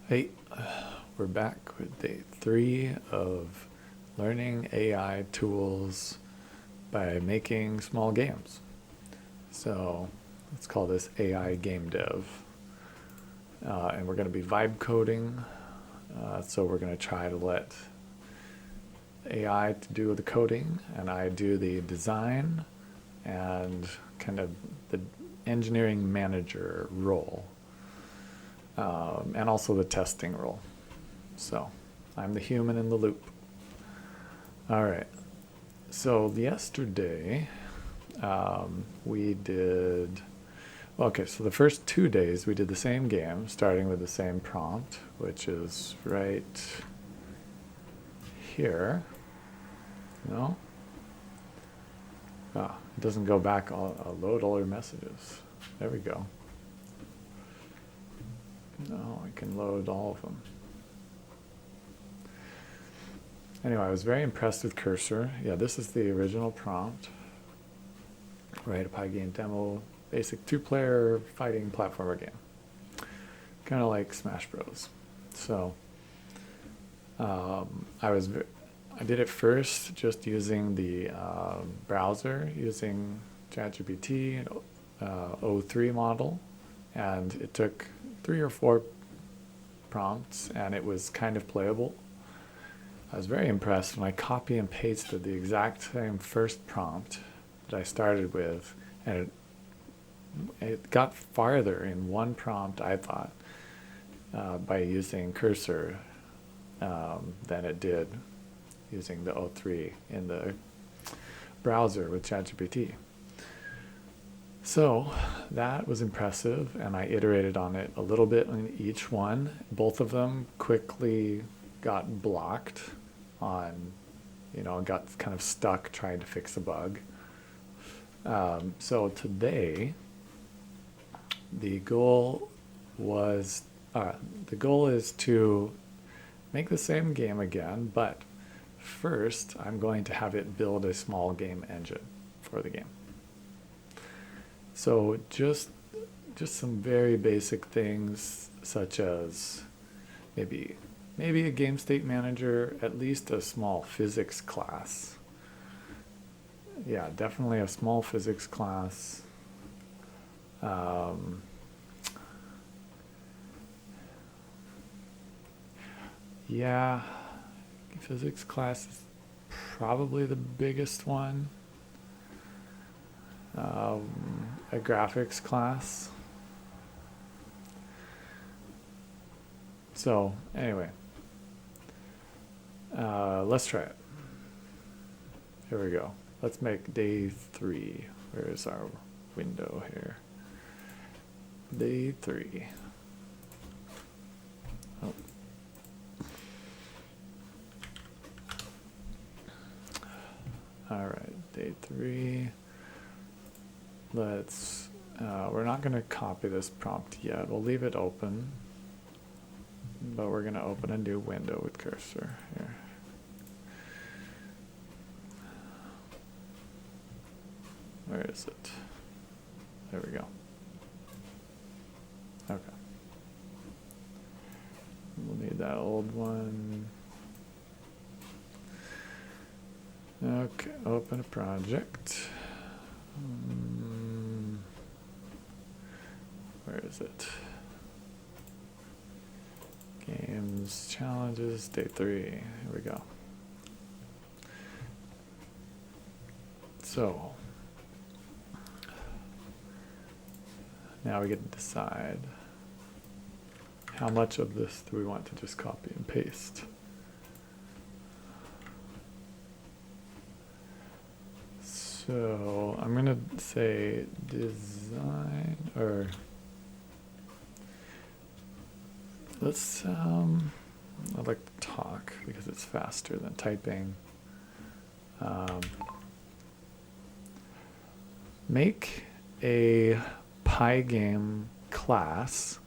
Hey, we're back with day 3 of learning AI tools by making small games. So let's call this AI game dev. And we're going to be vibe coding. So we're going to try to let AI to do the coding and I do the design and kind of the engineering manager role. And also the testing role. So I'm the human in the loop. All right. So yesterday we did, okay, so the first 2 days we did the same game, starting with the same prompt, which is right here. No? Ah, it doesn't go back. I'll load all your messages. There we go. No, I can load all of them. Anyway, I was very impressed with Cursor. Yeah, this is the original prompt. Right, a pie game demo, basic 2-player fighting platformer game. Kind of like Smash Bros. So I did it first just using the browser, using ChatGPT O3 model, and it took 3 or 4 prompts, and it was kind of playable. I was very impressed when I copy and pasted the exact same first prompt that I started with, and it got farther in one prompt, I thought, by using Cursor than it did using the O3 in the browser with ChatGPT. So that was impressive, and I iterated on it a little bit in each one. Both of them quickly got blocked on, got kind of stuck trying to fix a bug. So today, the goal is to make the same game again, but first I'm going to have it build a small game engine for the game. So just some very basic things, such as maybe a game state manager, at least a small physics class. Yeah, definitely a small physics class. Yeah, physics class is probably the biggest one. A graphics class. So anyway, let's try it. Here we go. Let's make day 3. Where is our window here? Day 3. Oh. All right, day 3. Let's, we're not going to copy this prompt yet. We'll leave it open, but we're going to open a new window with Cursor here. Where is it? There we go. Okay. We'll need that old one. Okay, open a project. Where is it? Games, challenges, day 3. Here we go. So now we get to decide how much of this do we want to just copy and paste. So I'm going to say design, or let's, I'd like to talk because it's faster than typing. Make a Pygame class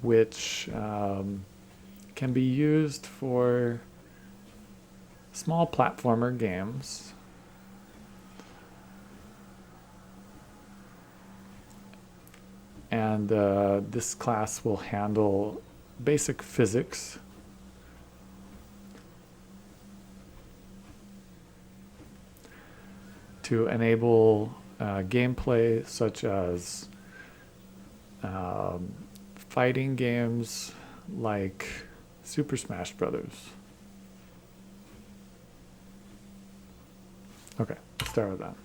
which can be used for small platformer games And this class will handle basic physics. To enable gameplay such as fighting games like Super Smash Brothers. Okay, let's start with that.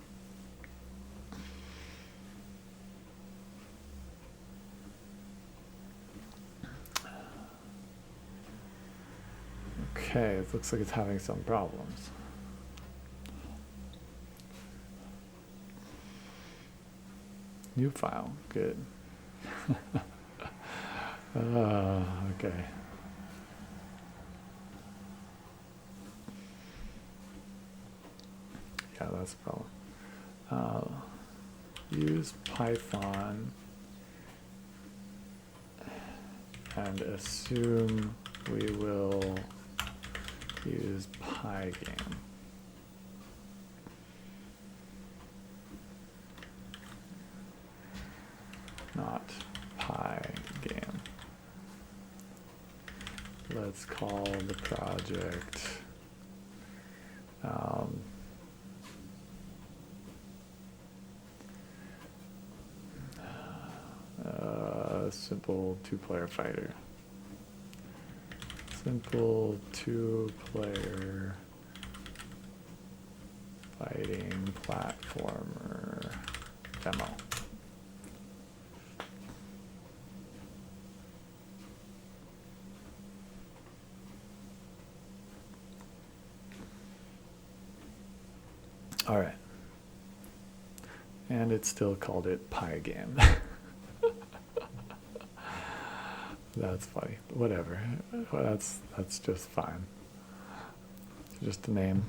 Okay, it looks like it's having some problems. New file, good. Okay. Yeah, that's a problem. Use Python and assume we will use Pygame. Not Pygame. Let's call the project simple two-player fighter. Simple two-player fighting platformer demo. All right. And it still called it Pygame. That's funny. Whatever. That's just fine. Just a name.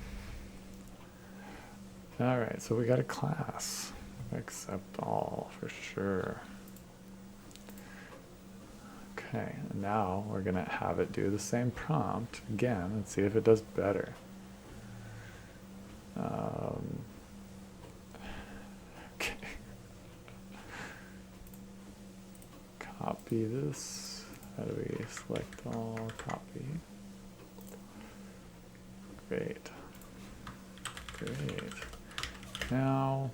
All right, so we got a class. Accept all for sure. Okay, and now we're gonna have it do the same prompt again and see if it does better. Okay. Copy this. How do we select all? Copy. Great. Great. Now,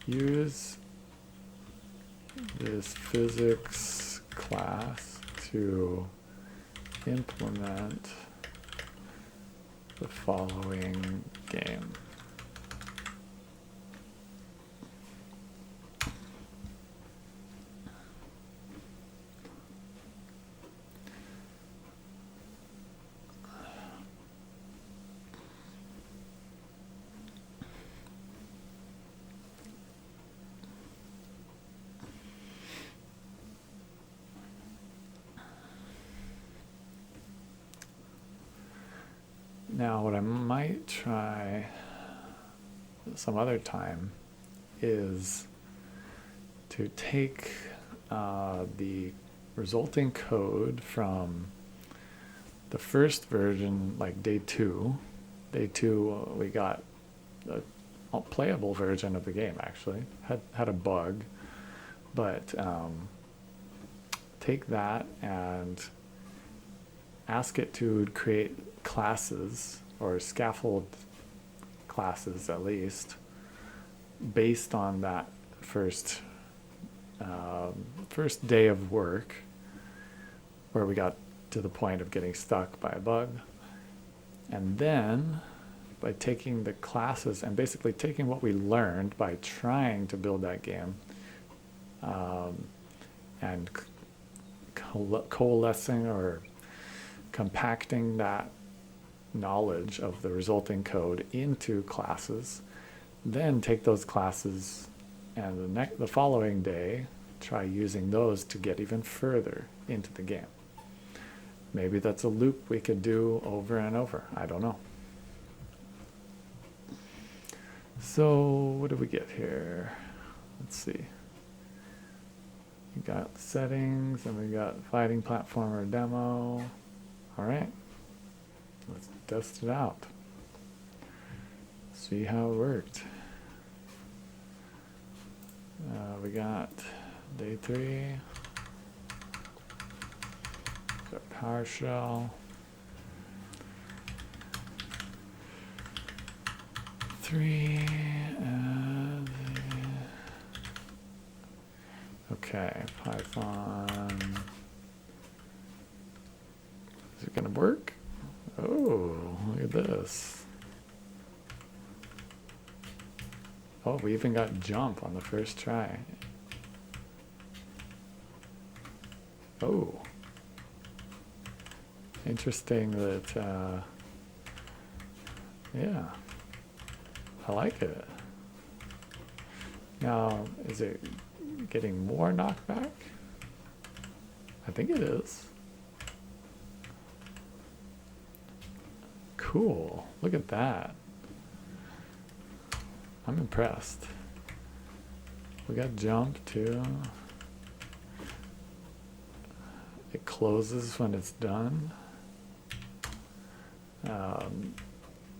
use this physics class to implement the following game. Now, what I might try some other time is to take the resulting code from the first version, like day 2. Day 2, we got a playable version of the game, actually. Had a bug, but take that and ask it to create classes, or scaffold classes at least, based on that first day of work, where we got to the point of getting stuck by a bug. And then by taking the classes and basically taking what we learned by trying to build that game, and coalescing or compacting that knowledge of the resulting code into classes, then take those classes and the following day try using those to get even further into the game. Maybe that's a loop we could do over and over. I don't know. So what do we get here? Let's see. We got settings and we got fighting platformer demo. All right. Let's test it out. See how it worked. We got Day3. Got PowerShell. 3 and okay, Python. Is it gonna work? Oh, look at this. Oh, we even got jump on the first try. Oh. Interesting that, yeah, I like it. Now, is it getting more knockback? I think it is. Cool, look at that. I'm impressed. We got jump too. It closes when it's done.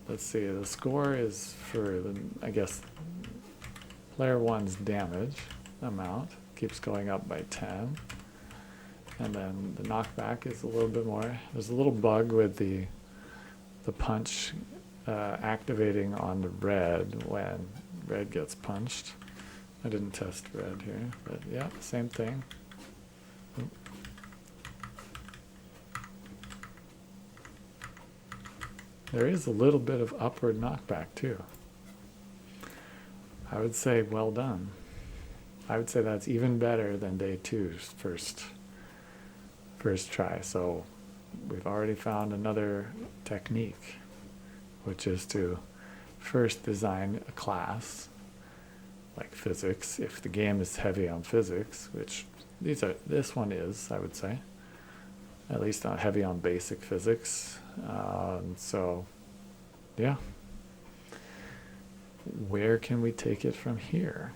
Let's see, the score is for, I guess, player one's damage amount. Keeps going up by 10. And then the knockback is a little bit more. There's a little bug with the punch activating on the red when red gets punched. I didn't test red here, but yeah, same thing. There is a little bit of upward knockback too. I would say well done. I would say that's even better than Day2's first try. So we've already found another technique, which is to first design a class like physics, if the game is heavy on physics, which this one is, I would say. At least not heavy on basic physics. So, yeah. Where can we take it from here?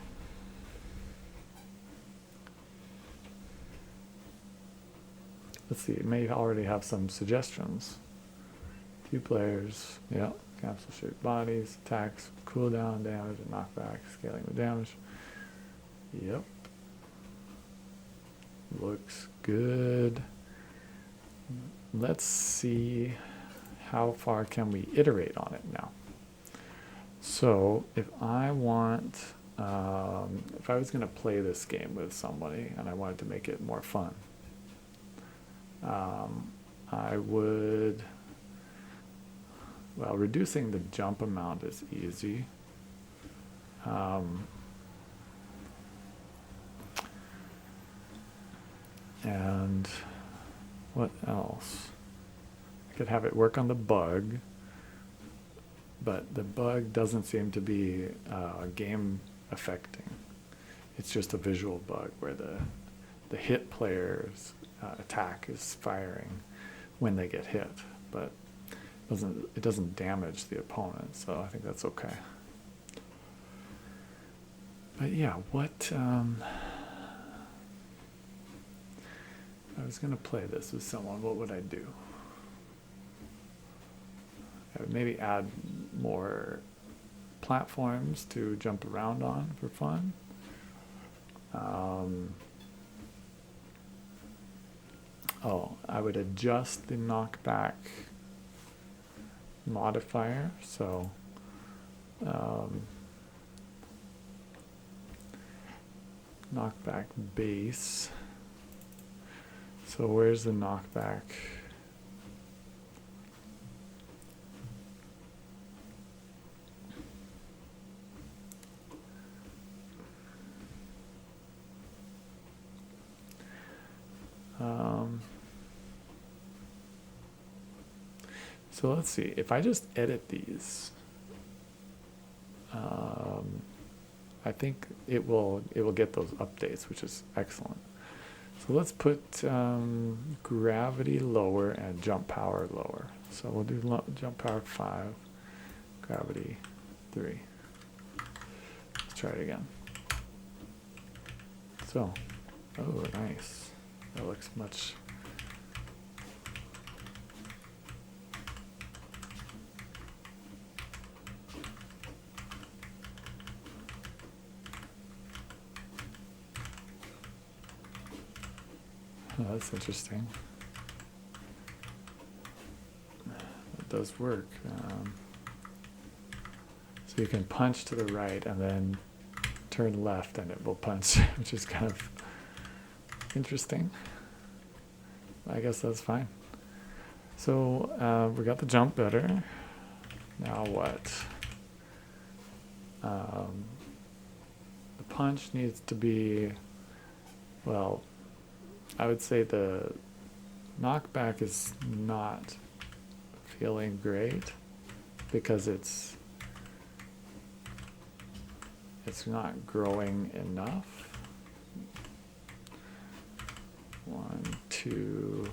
Let's see, it may already have some suggestions. 2 players, yeah. Capsule-shaped bodies, attacks, cooldown, damage, and knockback, scaling the damage. Yep. Looks good. Let's see how far can we iterate on it now. So if I want, if I was going to play this game with somebody and I wanted to make it more fun, I would, well, reducing the jump amount is easy. And what else? I could have it work on the bug, but the bug doesn't seem to be game affecting. It's just a visual bug where the hit player's attack is firing when they get hit, but it doesn't damage the opponent, so I think that's okay. But yeah, what I was going to play this with someone, what would I do? I would maybe add more platforms to jump around on for fun. I would adjust the knockback modifier, so knockback base. So where's the knockback? So let's see, if I just edit these, I think it will get those updates, which is excellent. So let's put gravity lower and jump power lower. So we'll do jump power 5, gravity 3. Let's try it again. So, oh, nice. That looks much. Oh, that's interesting. It does work. So you can punch to the right and then turn left and it will punch, which is kind of interesting. I guess that's fine. So we got the jump better. Now what? The punch needs to be, well, I would say the knockback is not feeling great because it's not growing enough. 1, 2,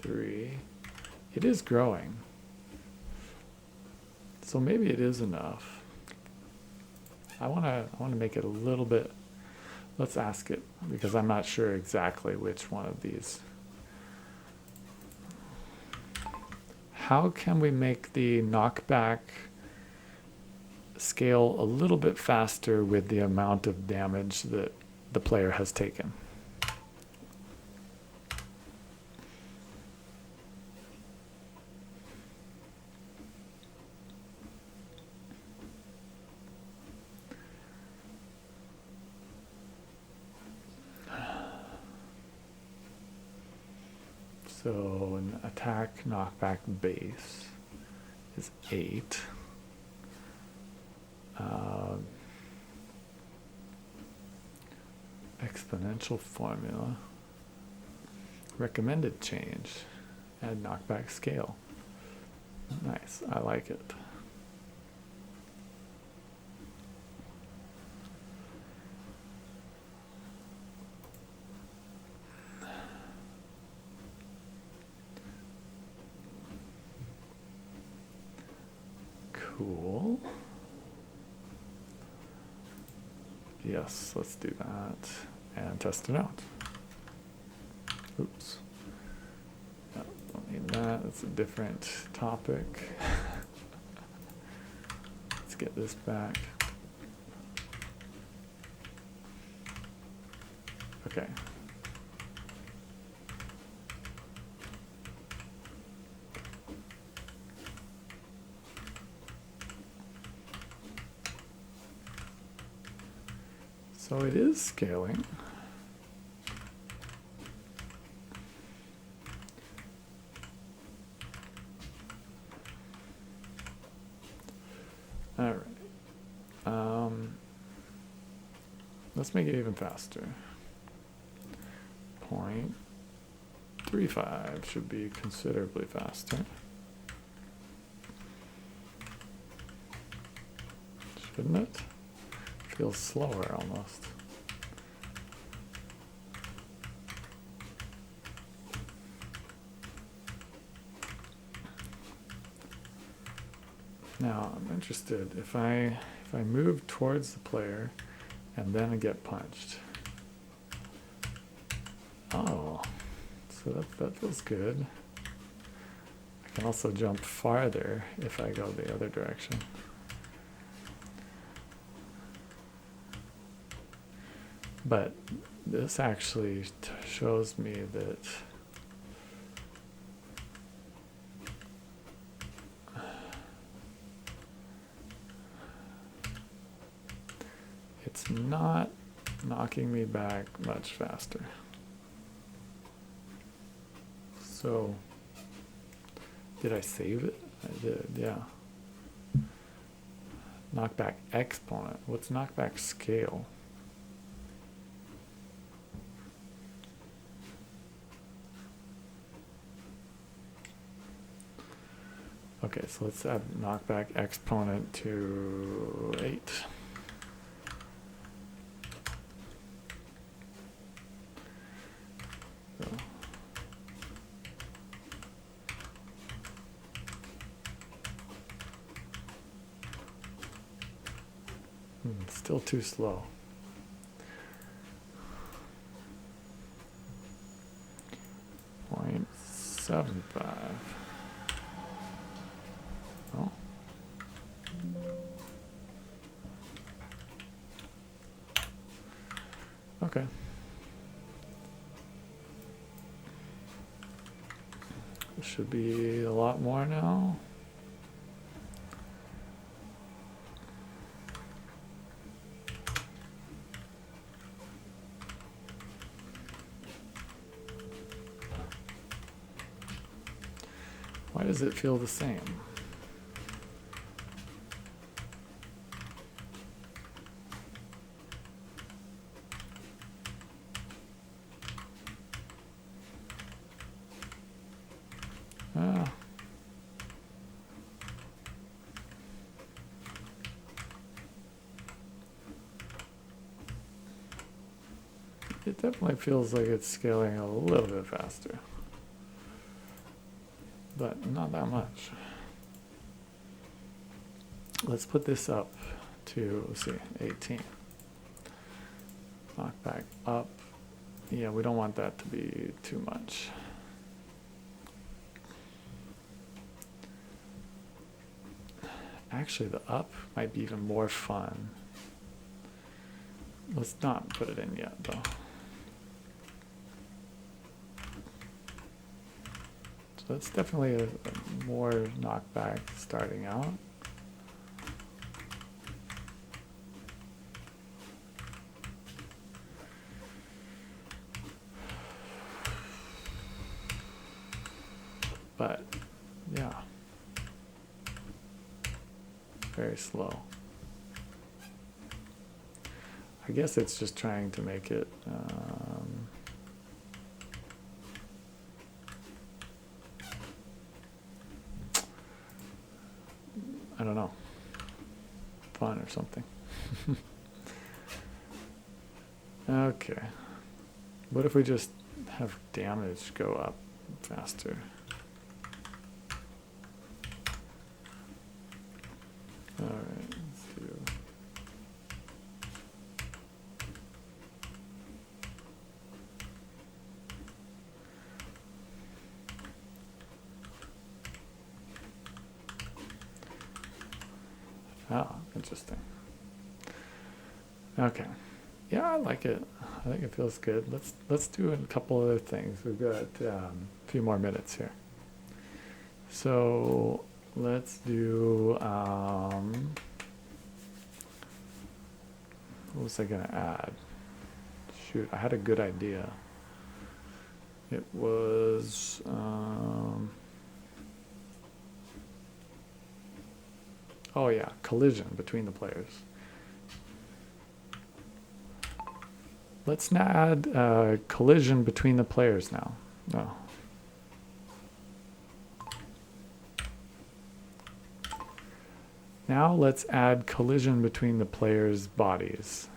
3. It is growing. So maybe it is enough. I want to make it a little bit. Let's ask it because I'm not sure exactly which one of these. How can we make the knockback scale a little bit faster with the amount of damage that the player has taken? So an attack knockback base is 8. Exponential formula. Recommended change. Add knockback scale. Nice, I like it. Cool. Yes, let's do that and test it out. Oops. No, don't need that. That's a different topic. Let's get this back. Okay. So it is scaling. All right. Let's make it even faster. 0.35 should be considerably faster. Shouldn't it? Feels slower almost. Now I'm interested if I move towards the player and then I get punched. Oh, so that feels good. I can also jump farther if I go the other direction. But this actually shows me that it's not knocking me back much faster. So, did I save it? I did, yeah. Knockback exponent. What's knockback scale? Okay, so let's add knockback exponent to 8. So. Still too slow. Point 0.75. Oh. Okay. should be a lot more now. Why does it feel the same? Ah. It definitely feels like it's scaling a little bit faster, but not that much. Let's put this up to, let's see, 18. Knockback up. Yeah, we don't want that to be too much. Actually, the up might be even more fun. Let's not put it in yet, though. So that's definitely a more knockback starting out. But, yeah. Very slow. I guess it's just trying to make it I don't know, fun or something. Okay. What if we just have damage go up faster? All right, let's do. Oh, interesting. Okay. Yeah, I like it. I think it feels good. Let's do a couple other things. We've got a few more minutes here. So let's do, what was I gonna add? Shoot, I had a good idea. It was, oh yeah, collision between the players. Let's not add collision between the players now. No. Now let's add collision between the players' bodies.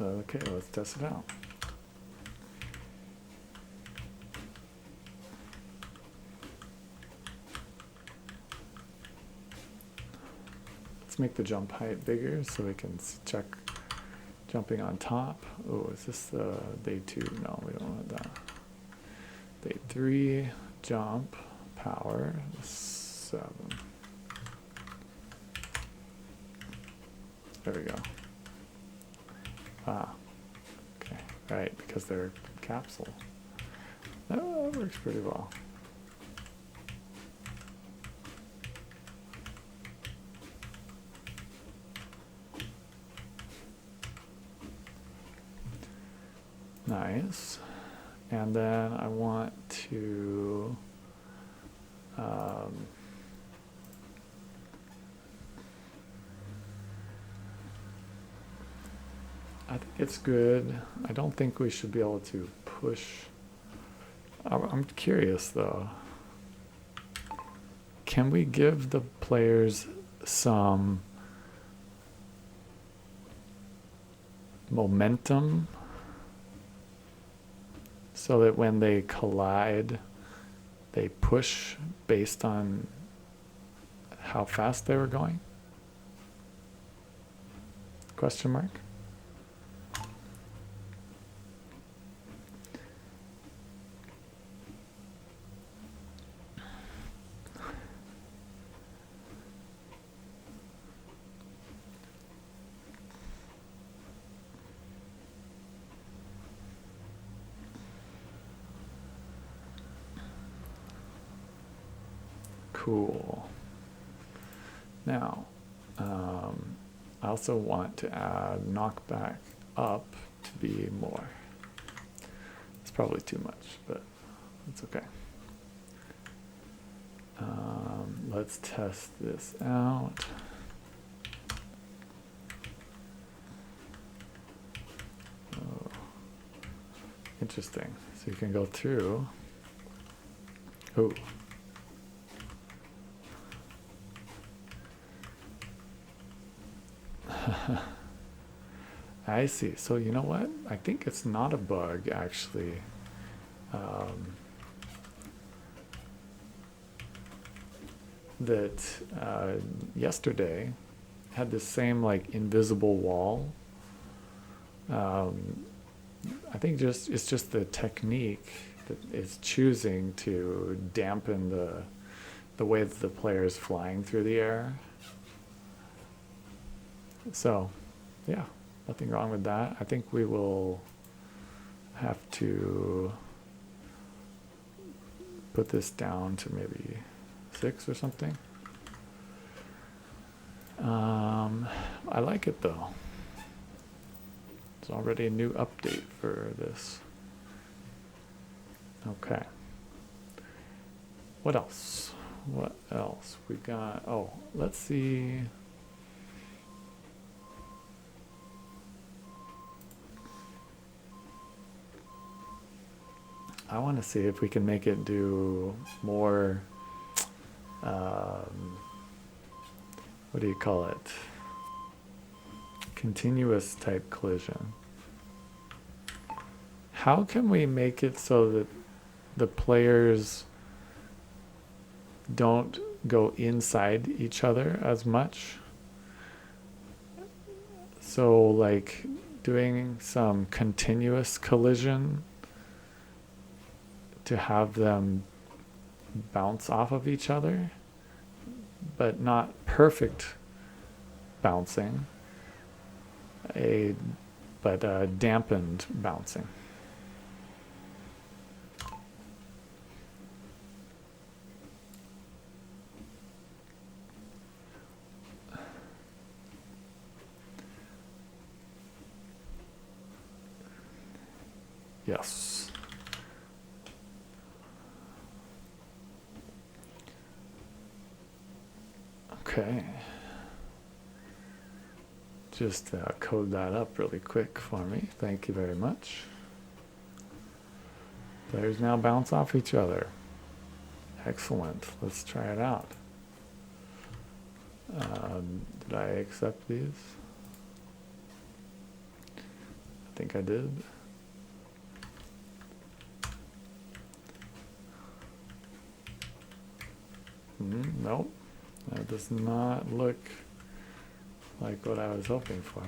Okay, let's test it out. Let's make the jump height bigger so we can check jumping on top. Oh, is this day 2? No, we don't want that. Day 3, jump, power, 7. There we go. Ah, okay, right, because they're capsule. That works pretty well. Nice. And then I want to I think it's good. I don't think we should be able to push. I'm curious though. Can we give the players some momentum so that when they collide, they push based on how fast they were going? Question mark? Cool. Now, I also want to add knockback up to be more. It's probably too much, but it's okay. Let's test this out. Oh, interesting. So you can go through. Oh. I see. So you know what? I think it's not a bug, actually. That yesterday had this same like invisible wall. I think it's just the technique that is choosing to dampen the way that the player is flying through the air. So, yeah, nothing wrong with that. I think we will have to put this down to maybe 6 or something. I like it though. It's already a new update for this. Okay. What else? What else? We got, oh, let's see. I want to see if we can make it do more, what do you call it? Continuous type collision. How can we make it so that the players don't go inside each other as much? So like doing some continuous collision to have them bounce off of each other, but not perfect bouncing, but dampened bouncing. Yes. Okay. Just code that up really quick for me. Thank you very much. Players now bounce off each other. Excellent. Let's try it out. Did I accept these? I think I did. Nope. That does not look like what I was hoping for.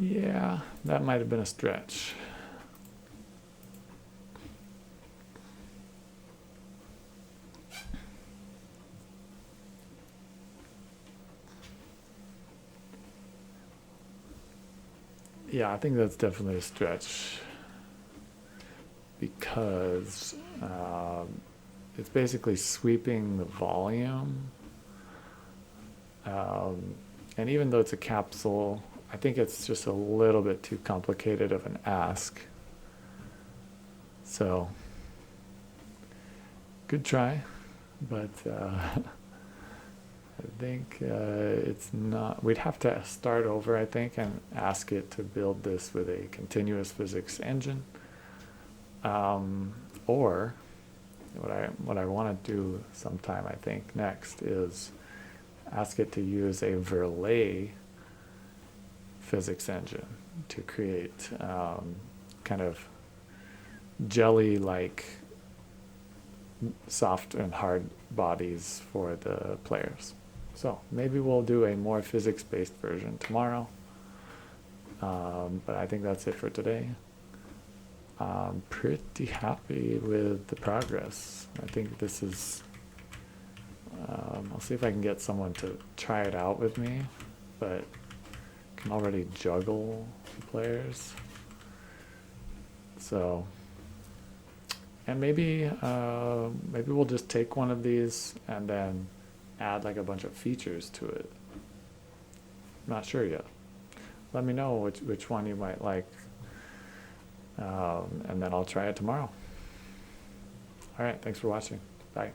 Yeah, that might have been a stretch. Yeah, I think that's definitely a stretch because it's basically sweeping the volume. And even though it's a capsule, I think it's just a little bit too complicated of an ask. So, good try, but I think it's not, we'd have to start over, I think, and ask it to build this with a continuous physics engine. Or what I want to do sometime, I think, next is ask it to use a Verlet physics engine to create kind of jelly-like soft and hard bodies for the players. So maybe we'll do a more physics-based version tomorrow. But I think that's it for today. I'm pretty happy with the progress. I think this is, I'll see if I can get someone to try it out with me, but I can already juggle the players. So, and maybe we'll just take one of these and then add like a bunch of features to it. I'm not sure yet. Let me know which one you might like, and then I'll try it tomorrow. All right, thanks for watching. Bye.